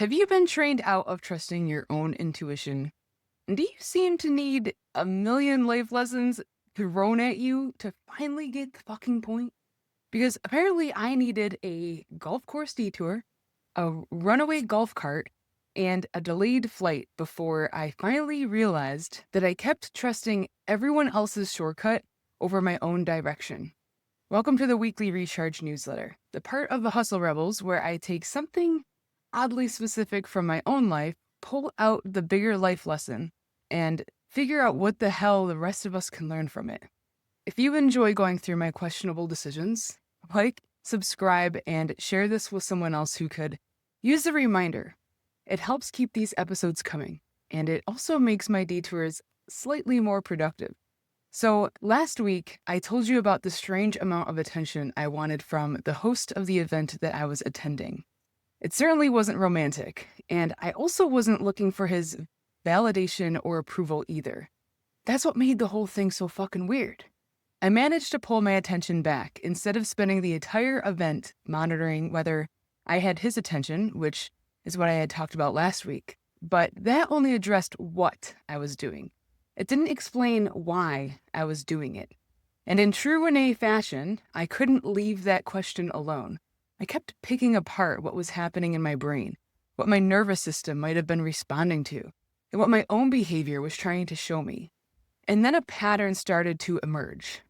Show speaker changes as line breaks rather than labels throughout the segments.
Have you been trained out of trusting your own intuition? And do you seem to need a million life lessons thrown at you to finally get the fucking point? Because apparently I needed a golf course detour, a runaway golf cart, and a delayed flight before I finally realized that I kept trusting everyone else's shortcut over my own direction. Welcome to the weekly recharge newsletter, the part of the Hustle Rebels where I take something oddly specific from my own life, pull out the bigger life lesson, and figure out what the hell the rest of us can learn from it. If you enjoy going through my questionable decisions, like, subscribe, and share this with someone else who could use the reminder. It helps keep these episodes coming, and it also makes my detours slightly more productive. So last week, I told you about the strange amount of attention I wanted from the host of the event that I was attending. It certainly wasn't romantic, and I also wasn't looking for his validation or approval either. That's what made the whole thing so fucking weird. I managed to pull my attention back instead of spending the entire event monitoring whether I had his attention, which is what I had talked about last week, but that only addressed what I was doing. It didn't explain why I was doing it. And in true Renee fashion, I couldn't leave that question alone. I kept picking apart what was happening in my brain, what my nervous system might have been responding to, and what my own behavior was trying to show me. And then a pattern started to emerge.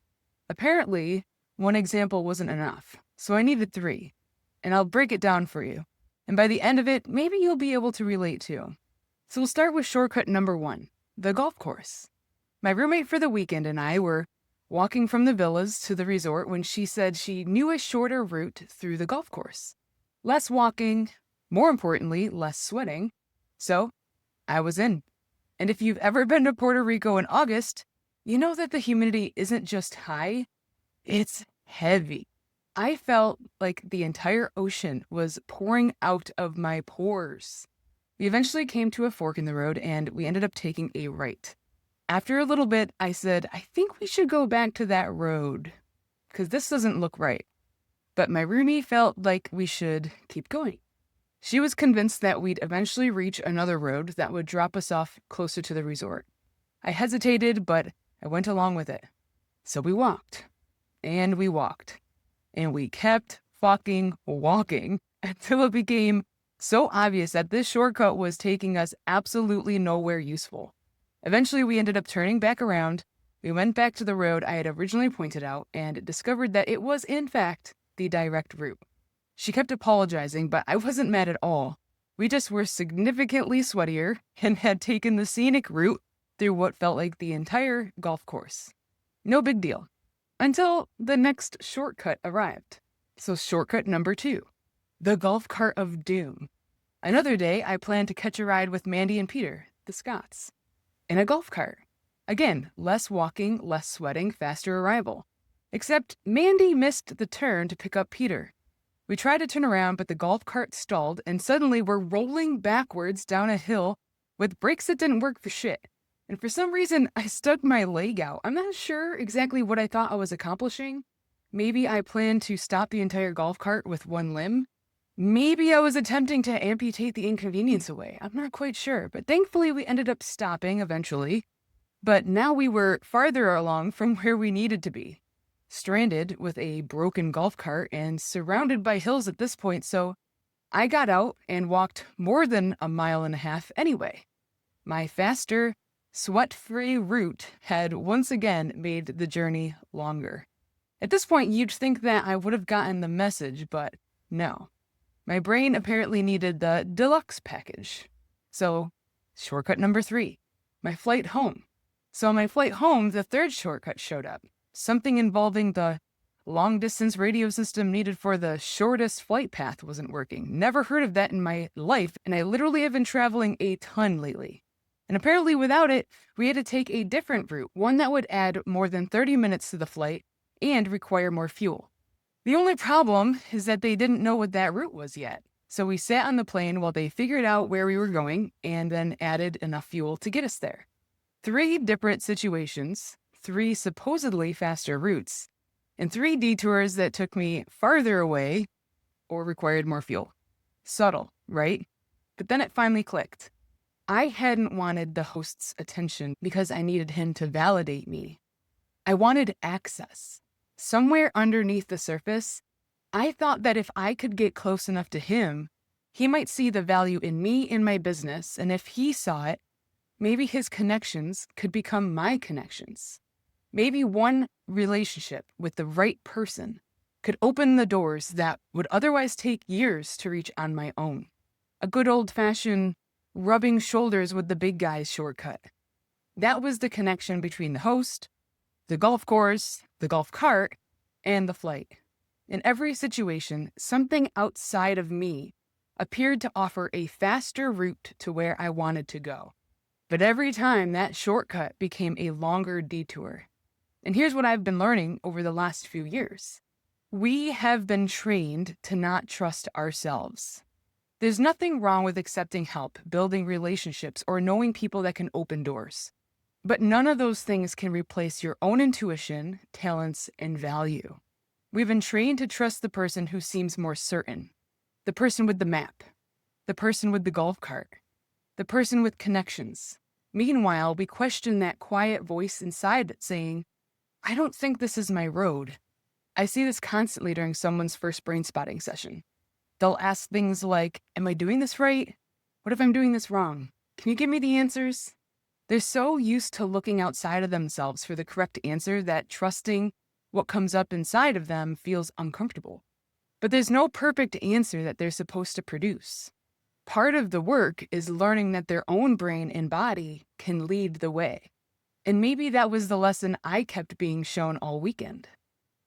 Apparently, one example wasn't enough, so I needed 3. And I'll break it down for you. And by the end of it, maybe you'll be able to relate too. So we'll start with shortcut number 1, the golf course. My roommate for the weekend and I were walking from the villas to the resort when she said she knew a shorter route through the golf course. Less walking, more importantly, less sweating. So I was in. And if you've ever been to Puerto Rico in August, you know that the humidity isn't just high, it's heavy. I felt like the entire ocean was pouring out of my pores. We eventually came to a fork in the road and we ended up taking a right. After a little bit, I said, I think we should go back to that road, because this doesn't look right. But my roomie felt like we should keep going. She was convinced that we'd eventually reach another road that would drop us off closer to the resort. I hesitated, but I went along with it. So we walked, and we walked, and we kept fucking walking until it became so obvious that this shortcut was taking us absolutely nowhere useful. Eventually, we ended up turning back around. We went back to the road I had originally pointed out and discovered that it was, in fact, the direct route. She kept apologizing, but I wasn't mad at all. We just were significantly sweatier and had taken the scenic route through what felt like the entire golf course. No big deal. Until the next shortcut arrived. So shortcut number 2, the golf cart of doom. Another day, I planned to catch a ride with Mandy and Peter, the Scots, in a golf cart. Again, less walking, less sweating, faster arrival. Except Mandy missed the turn to pick up Peter. We tried to turn around, but the golf cart stalled, and suddenly we're rolling backwards down a hill with brakes that didn't work for shit. And for some reason, I stuck my leg out. I'm not sure exactly what I thought I was accomplishing. Maybe I planned to stop the entire golf cart with one limb. Maybe I was attempting to amputate the inconvenience away. I'm not quite sure, but thankfully we ended up stopping eventually. But now we were farther along from where we needed to be, stranded with a broken golf cart and surrounded by hills at this point, so I got out and walked more than a mile and a half anyway. My faster, sweat-free route had once again made the journey longer. At this point, you'd think that I would have gotten the message, but no. My brain apparently needed the deluxe package. So, shortcut number 3, my flight home. So on my flight home, the third shortcut showed up. Something involving the long-distance radio system needed for the shortest flight path wasn't working. Never heard of that in my life, and I literally have been traveling a ton lately. And apparently without it, we had to take a different route, one that would add more than 30 minutes to the flight and require more fuel. The only problem is that they didn't know what that route was yet. So we sat on the plane while they figured out where we were going and then added enough fuel to get us there. 3 different situations, 3 supposedly faster routes, and 3 detours that took me farther away or required more fuel. Subtle, right? But then it finally clicked. I hadn't wanted the host's attention because I needed him to validate me. I wanted access. Somewhere underneath the surface, I thought that if I could get close enough to him, he might see the value in me in my business, and if he saw it, maybe his connections could become my connections. Maybe one relationship with the right person could open the doors that would otherwise take years to reach on my own. A good old-fashioned rubbing shoulders with the big guys shortcut. That was the connection between the host, the golf course, the golf cart, and the flight. In every situation, something outside of me appeared to offer a faster route to where I wanted to go. But every time, that shortcut became a longer detour. And here's what I've been learning over the last few years. We have been trained to not trust ourselves. There's nothing wrong with accepting help, building relationships, or knowing people that can open doors. But none of those things can replace your own intuition, talents, and value. We've been trained to trust the person who seems more certain, the person with the map, the person with the golf cart, the person with connections. Meanwhile, we question that quiet voice inside that's saying, I don't think this is my road. I see this constantly during someone's first brainspotting session. They'll ask things like, am I doing this right? What if I'm doing this wrong? Can you give me the answers? They're so used to looking outside of themselves for the correct answer that trusting what comes up inside of them feels uncomfortable. But there's no perfect answer that they're supposed to produce. Part of the work is learning that their own brain and body can lead the way. And maybe that was the lesson I kept being shown all weekend.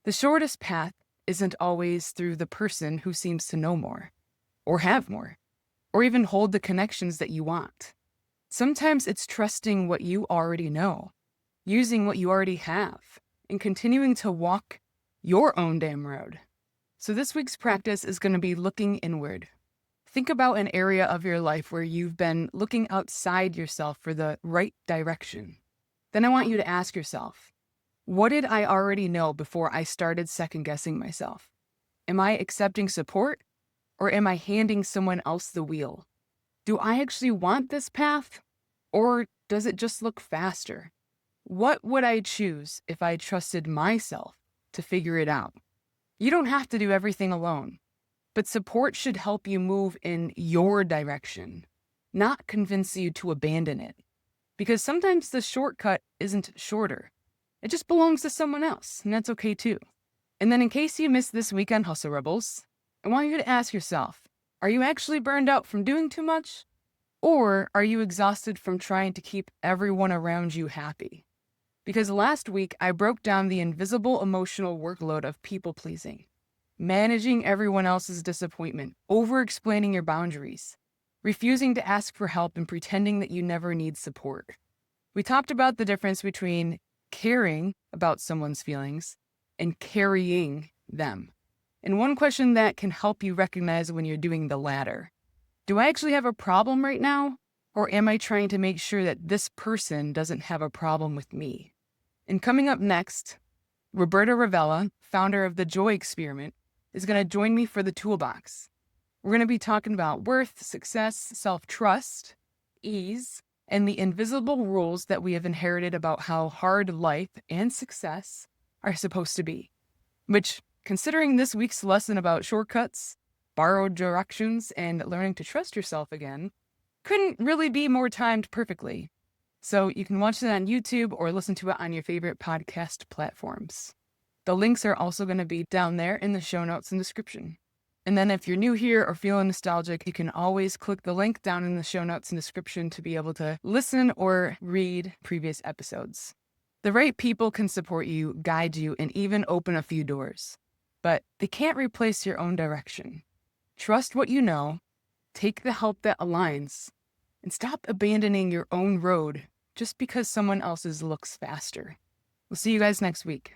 The shortest path isn't always through the person who seems to know more, or have more, or even hold the connections that you want. Sometimes it's trusting what you already know, using what you already have, and continuing to walk your own damn road. So this week's practice is going to be looking inward. Think about an area of your life where you've been looking outside yourself for the right direction. Then I want you to ask yourself, what did I already know before I started second-guessing myself? Am I accepting support, or am I handing someone else the wheel? Do I actually want this path, or does it just look faster? What would I choose if I trusted myself to figure it out? You don't have to do everything alone, but support should help you move in your direction, not convince you to abandon it. Because sometimes the shortcut isn't shorter. It just belongs to someone else, and that's okay too. And then in case you missed this week on Hustle Rebels, I want you to ask yourself, are you actually burned out from doing too much? Or are you exhausted from trying to keep everyone around you happy? Because last week, I broke down the invisible emotional workload of people-pleasing, managing everyone else's disappointment, over-explaining your boundaries, refusing to ask for help, and pretending that you never need support. We talked about the difference between caring about someone's feelings and carrying them. And one question that can help you recognize when you're doing the latter. Do I actually have a problem right now? Or am I trying to make sure that this person doesn't have a problem with me? And coming up next, Roberta Ravella, founder of the Joy Experiment, is going to join me for the toolbox. We're going to be talking about worth, success, self-trust, ease, and the invisible rules that we have inherited about how hard life and success are supposed to be. Which, considering this week's lesson about shortcuts, borrowed directions, and learning to trust yourself again, couldn't really be more timed perfectly. So you can watch it on YouTube or listen to it on your favorite podcast platforms. The links are also going to be down there in the show notes and description. And then if you're new here or feeling nostalgic, you can always click the link down in the show notes and description to be able to listen or read previous episodes. The right people can support you, guide you, and even open a few doors. But they can't replace your own direction. Trust what you know, take the help that aligns, and stop abandoning your own road just because someone else's looks faster. We'll see you guys next week.